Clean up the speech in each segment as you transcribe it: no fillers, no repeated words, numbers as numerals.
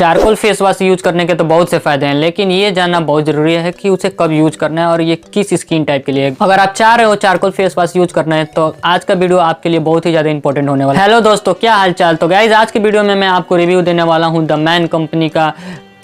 Charcoal face wash use करने के तो बहुत से फायदे हैं, लेकिन ये जानना बहुत जरूरी है कि उसे कब यूज करना है और ये किस स्किन टाइप के लिए। अगर आप चाह रहे हो चारकोल फेस वॉश यूज करना है तो आज का वीडियो आपके लिए बहुत ही ज्यादा इंपॉर्टेंट होने वाला है। हेलो दोस्तों, क्या हाल चाल। तो गाइज आज के वीडियो में मैं आपको रिव्यू देने वाला हूँ द मैन कंपनी का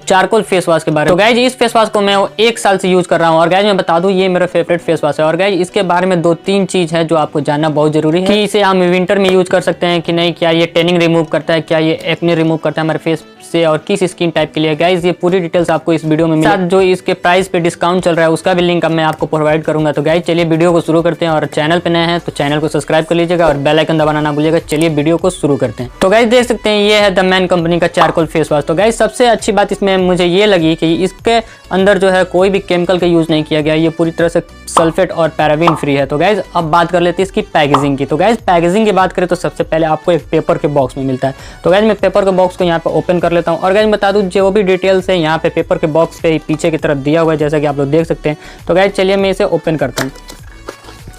चारकोल फेस वॉश के बारे में। तो गाइज इस फेस वॉश को मैं 1 साल से यूज कर रहा हूँ और गाइज मैं बता दूं ये मेरा फेवरेट फेस वॉश है। और गाइज इसके बारे में 2-3 चीज है जो आपको जानना बहुत जरूरी है कि इसे हम विंटर में यूज कर सकते हैं कि नहीं, क्या ये टैनिंग रिमूव करता है, क्या ये एक्ने रिमूव करता है हमारे फेस से और किस स्किन टाइप के लिए। गाइज ये पूरी डिटेल्स आपको इस वीडियो में मिलेगी। साथ जो इसके प्राइस पे डिस्काउंट चल रहा है उसका भी लिंक अब मैं आपको प्रोवाइड करूंगा। तो गाइज चलिए वीडियो को शुरू करते हैं और चैनल पे नए हैं तो चैनल को सब्सक्राइब कर लीजिएगा और बेल आइकन दबाना ना भूलिएगा। चलिए वीडियो को शुरू करते हैं। तो गाइज देख सकते हैं ये है द मैन कंपनी का चारकोल फेस वॉश। तो गाइज सबसे अच्छी बात इसमें मुझे ये लगी कि इसके अंदर जो है कोई भी केमिकल का यूज नहीं किया गया, ये पूरी तरह से सल्फेट और पैराबीन फ्री है। तो गाइज अब बात कर लेते हैं इसकी पैकेजिंग की। तो गाइज पैकेजिंग की बात करें तो सबसे पहले आपको एक पेपर के बॉक्स में मिलता है। तो गाइज मैं पेपर के बॉक्स को यहाँ पे ओपन कर लेता हूँ और गाइज बता दूं जो भी डिटेल्स है यहाँ पे पेपर के बॉक्स पे पीछे की तरफ दिया हुआ है, जैसा कि आप लोग देख सकते हैं। तो गाइज चलिए मैं इसे ओपन करता हूँ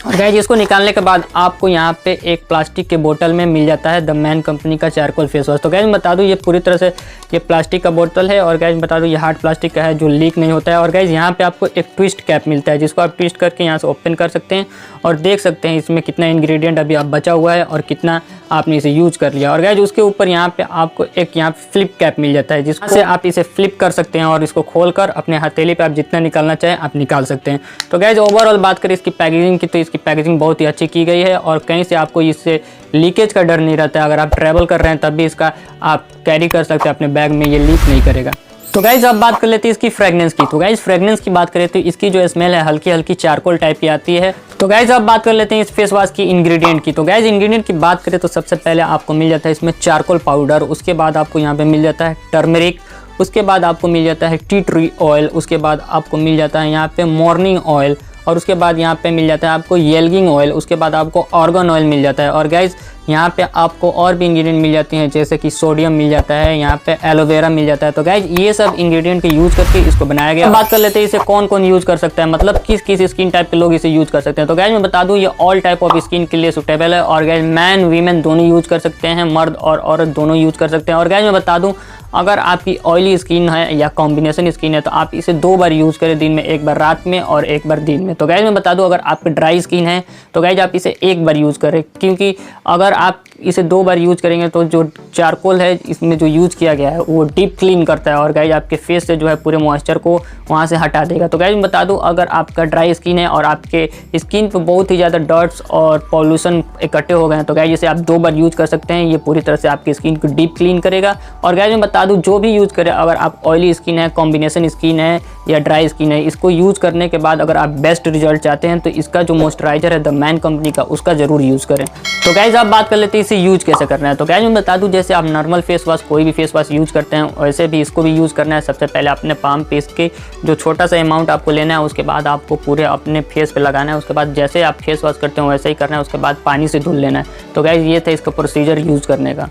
और गाइज इसको निकालने के बाद आपको यहाँ पे एक प्लास्टिक के बोतल में मिल जाता है द मैन कंपनी का चारकोल फेस वॉश। तो गाइज बता दूं ये पूरी तरह से ये प्लास्टिक का बोतल है और गाइज बता दूं ये हार्ड प्लास्टिक का है जो लीक नहीं होता है। और गाइज यहाँ पे आपको एक ट्विस्ट कैप मिलता है जिसको आप ट्विस्ट करके यहाँ से ओपन कर सकते हैं और देख सकते हैं इसमें कितना इंग्रेडिएंट अभी आप बचा हुआ है और कितना आपने इसे यूज कर लिया। और गाइज उसके ऊपर यहाँ पे आपको एक यहाँ फ्लिप कैप मिल जाता है जिससे आप इसे फ्लिप कर सकते हैं और इसको खोलकर अपने हथेली पे आप जितना निकालना चाहें आप निकाल सकते हैं। तो गाइज ओवरऑल बात करें इसकी पैकेजिंग की तो इसकी पैकेजिंग बहुत ही अच्छी की गई है और कहीं से आपको इससे लीकेज का डर नहीं रहता है। अगर आप ट्रैवल कर रहे हैं तब भी इसका आप कैरी कर सकते हैं अपने बैग में, ये लीक नहीं करेगा। तो गाइज अब बात कर लेते हैं इसकी फ्रेगनेंस की। तो गाइज फ्रेगनेंस की बात करें तो इसकी जो स्मेल है हल्की हल्की चारकोल टाइप की आती है। तो गाइज अब बात कर लेते हैं इस फेस वॉश की इंग्रेडिएंट की। तो गाइज इंग्रेडिएंट की बात करें तो सबसे पहले आपको मिल जाता है इसमें चारकोल पाउडर, उसके बाद आपको यहाँ पे मिल जाता है टर्मरिक, उसके बाद आपको मिल जाता है टी ट्री ऑयल, उसके बाद आपको मिल जाता है यहाँ पे मॉर्निंग ऑयल और उसके बाद यहाँ पे मिल जाता है आपको येल्गिंग ऑयल, उसके बाद आपको ऑर्गन ऑयल मिल जाता है। और गाइज यहाँ पे आपको और भी इंग्रेडिएंट मिल जाती हैं जैसे कि सोडियम मिल जाता है, यहाँ पे एलोवेरा मिल जाता है। तो गाइज ये सब इंग्रेडिएंट के यूज करके इसको बनाया गया। बात कर लेते हैं इसे कौन कौन यूज कर सकता है, मतलब किस किस स्किन टाइप के लोग इसे यूज कर सकते हैं। तो गाइज मैं बता दूं ये ऑल टाइप ऑफ स्किन के लिए सुटेबल है और गाइज मैन वीमेन दोनों यूज कर सकते हैं, मर्द और औरत दोनों यूज कर सकते हैं। और गाइज मैं बता दूं अगर आपकी ऑयली स्किन है या कॉम्बिनेशन स्किन है तो आप इसे 2 बार यूज करें दिन में, एक बार रात में और एक बार दिन में। तो गाइज मैं बता दूं अगर आपकी ड्राई स्किन है तो गाइज आप इसे 1 बार यूज करें, क्योंकि अगर आप इसे 2 बार यूज करेंगे तो जो चारकोल है इसमें जो यूज किया गया है वो डीप क्लीन करता है और गाइज आपके फेस से जो है पूरे मॉइस्चर को वहाँ से हटा देगा। तो गाइज मैं बता दूं अगर आपका ड्राई स्किन है और आपके स्किन पे बहुत ही ज़्यादा डर्ट्स और पॉल्यूशन इकट्ठे हो गए हैं तो गाइज इसे आप 2 बार यूज कर सकते हैं। ये पूरी तरह से आपकी स्किन को डीप क्लीन करेगा। और गाइज मैं बता दूं जो भी यूज करें, अगर आप ऑयली स्किन है, कॉम्बिनेशन स्किन है या ड्राई स्किन है, इसको यूज करने के बाद अगर आप बेस्ट रिजल्ट चाहते हैं तो इसका जो मॉइस्चराइजर है द मैन कंपनी का उसका जरूर यूज करें। तो गाइज आप बात कर लेते हैं इसे यूज कैसे करना है। तो गाइज मैं बता दूं जैसे आप नॉर्मल फेस वॉश कोई भी फेस वॉश यूज करते हैं वैसे भी इसको भी यूज करना है। सबसे पहले अपने पाम पे इसके जो छोटा सा अमाउंट आपको लेना है, उसके बाद आपको पूरे अपने फेस पे लगाना है। उसके बाद जैसे आप फेस वॉश करते हो वैसे ही करना है, उसके बाद पानी से धुल लेना है। तो गाइज ये था इसका प्रोसीजर यूज करने का।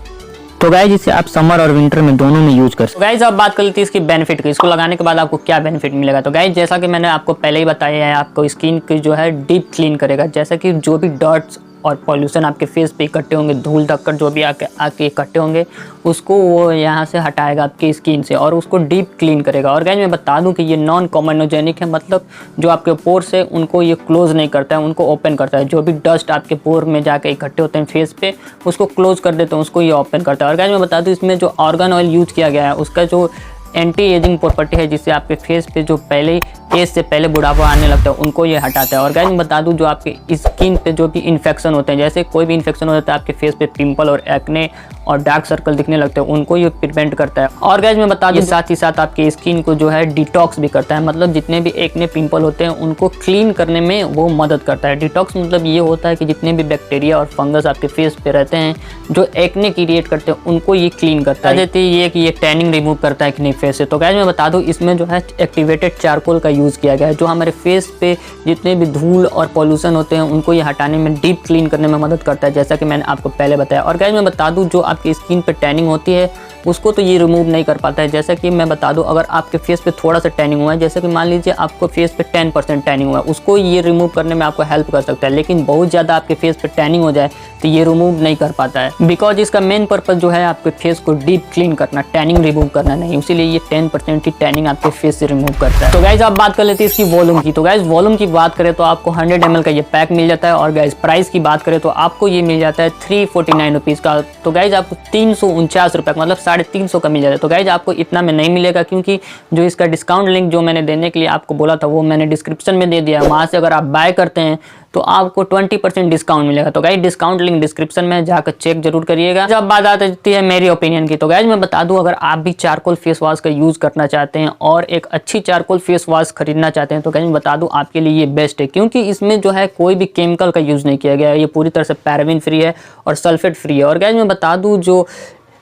तो गाइज इसे आप समर और विंटर में दोनों में यूज कर सकते हैं। गाइज अब बात कर लेते हैं इसकी बेनिफिट की, इसको लगाने के बाद आपको क्या बेनिफिट मिलेगा। तो गाइज जैसा कि मैंने आपको पहले ही बताया है, आपको स्किन की जो है डीप क्लीन करेगा। जैसा कि जो भी डॉट्स और पॉल्यूशन आपके फेस पे इकट्ठे होंगे, धूल धक्कर जो भी आके इकट्ठे होंगे उसको वो यहाँ से हटाएगा आपकी स्किन से और उसको डीप क्लीन करेगा। और गाइज मैं बता दूं कि ये नॉन कॉमर्नोजेनिक है, मतलब जो आपके पोर्स है उनको ये क्लोज नहीं करता है, उनको ओपन करता है। जो भी डस्ट आपके पोर में जाके इकट्ठे होते हैं फेस पे उसको क्लोज कर देते हैं, उसको ये ओपन करता है। और गाइज मैं बता दूं इसमें जो ऑर्गन ऑयल यूज किया गया है उसका जो एंटी एजिंग प्रॉपर्टी है जिससे आपके फेस पे जो पहले एज से पहले बुढ़ापा आने लगता है उनको ये हटाता है। और गाइस मैं बता दूं जो आपके स्किन पे जो भी इन्फेक्शन होते हैं, जैसे कोई भी इन्फेक्शन हो जाता है आपके फेस पे पिंपल और एक्ने और डार्क सर्कल दिखने लगते हैं, उनको ये प्रिवेंट करता है। और गाइस मैं बता दूं साथ ही साथ आपके स्किन को जो है डिटॉक्स भी करता है, मतलब जितने भी एक्ने पिंपल होते हैं उनको क्लीन करने में वो मदद करता है। डिटॉक्स मतलब ये होता है कि जितने भी बैक्टीरिया और फंगस आपके फेस पे रहते हैं जो एक्ने क्रिएट करते हैं उनको ये क्लीन करता है। देती है ये कि ये टैनिंग रिमूव करता है एक्ने फेस से। तो गाइस मैं बता दूं इसमें जो है एक्टिवेटेड चारकोल का यूज़ किया गया है जो हमारे फेस पे जितने भी धूल और पॉल्यूशन होते हैं उनको ये हटाने में, डीप क्लीन करने में मदद करता है, जैसा कि मैंने आपको पहले बताया। और गाइस मैं बता दूं जो आपकी स्किन पे टैनिंग होती है उसको तो ये रिमूव नहीं कर पाता है। जैसा कि मैं बता दूं, अगर आपके फेस पे थोड़ा सा टैनिंग हुआ है, जैसे कि मान लीजिए आपको फेस पे 10% टैनिंग हुआ है, उसको ये रिमूव करने में आपको हेल्प कर सकता है। लेकिन बहुत ज़्यादा आपके फेस पे टैनिंग हो जाए तो ये रिमूव नहीं कर पाता है, बिकॉज इसका मेन पर्पज जो है आपके फेस को डीप क्लीन करना, टैनिंग रिमूव करना नहीं। इसीलिए ये 10% ही टैनिंग आपके फेस से रिमूव करता है। तो गाइज आप बात कर लेते हैं इसकी वॉल्यूम की। तो गाइज वॉल्यूम की बात करें तो आपको 100 ml का ये पैक मिल जाता है। और गाइज प्राइस की बात करें तो आपको ये मिल जाता है 349 रुपीज़ का। तो गाइज आपको 349 रुपये का, मतलब 350 का मिल जाता है। तो गाइज आपको इतना में नहीं मिलेगा, क्योंकि जो इसका डिस्काउंट लिंक जो मैंने देने के लिए आपको बोला था वो मैंने डिस्क्रिप्शन में दे दिया है। वहाँ से अगर आप बाय करते हैं तो आपको 20% डिस्काउंट मिलेगा। तो गाइज डिस्काउंट लिंक डिस्क्रिप्शन में जाकर चेक जरूर करिएगा। जब बात आती है मेरी ओपिनियन की, तो गाइज मैं बता दूं, अगर आप भी चारकोल फेस वॉश का यूज़ करना चाहते हैं और एक अच्छी चारकोल फेस वॉश खरीदना चाहते हैं, तो गाइज मैं बता दूं आपके लिए ये बेस्ट है, क्योंकि इसमें जो है कोई भी केमिकल का यूज़ नहीं किया गया है। ये पूरी तरह से पैराबिन फ्री है और सल्फेट फ्री है। और गाइज मैं बता दूँ, जो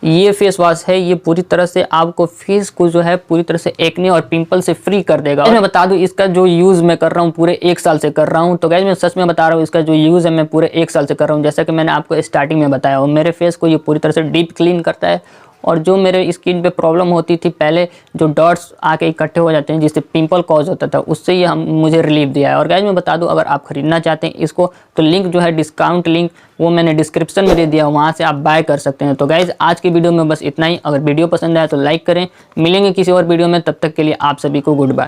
ये फेस वॉश है ये पूरी तरह से आपको फेस को जो है पूरी तरह से एक्ने और पिंपल से फ्री कर देगा। मैं बता दूं, इसका जो यूज़ मैं कर रहा हूँ पूरे 1 साल से कर रहा हूँ। तो गाइस मैं सच में बता रहा हूँ, इसका जो यूज़ है मैं पूरे 1 साल से कर रहा हूँ। जैसा कि मैंने आपको स्टार्टिंग में बताया, और मेरे फेस को ये पूरी तरह से डीप क्लीन करता है। और जो मेरे स्किन पे प्रॉब्लम होती थी पहले, जो डॉट्स आके इकट्ठे हो जाते हैं जिससे पिंपल कॉज होता था, उससे ये मुझे रिलीफ दिया है। और गाइस मैं बता दूं, अगर आप खरीदना चाहते हैं इसको तो लिंक जो है डिस्काउंट लिंक वो मैंने डिस्क्रिप्शन में दे दिया, वहाँ से आप बाय कर सकते हैं। तो गाइस आज की वीडियो में बस इतना ही। अगर वीडियो पसंद आया तो लाइक करें। मिलेंगे किसी और वीडियो में, तब तक के लिए आप सभी को गुड बाय।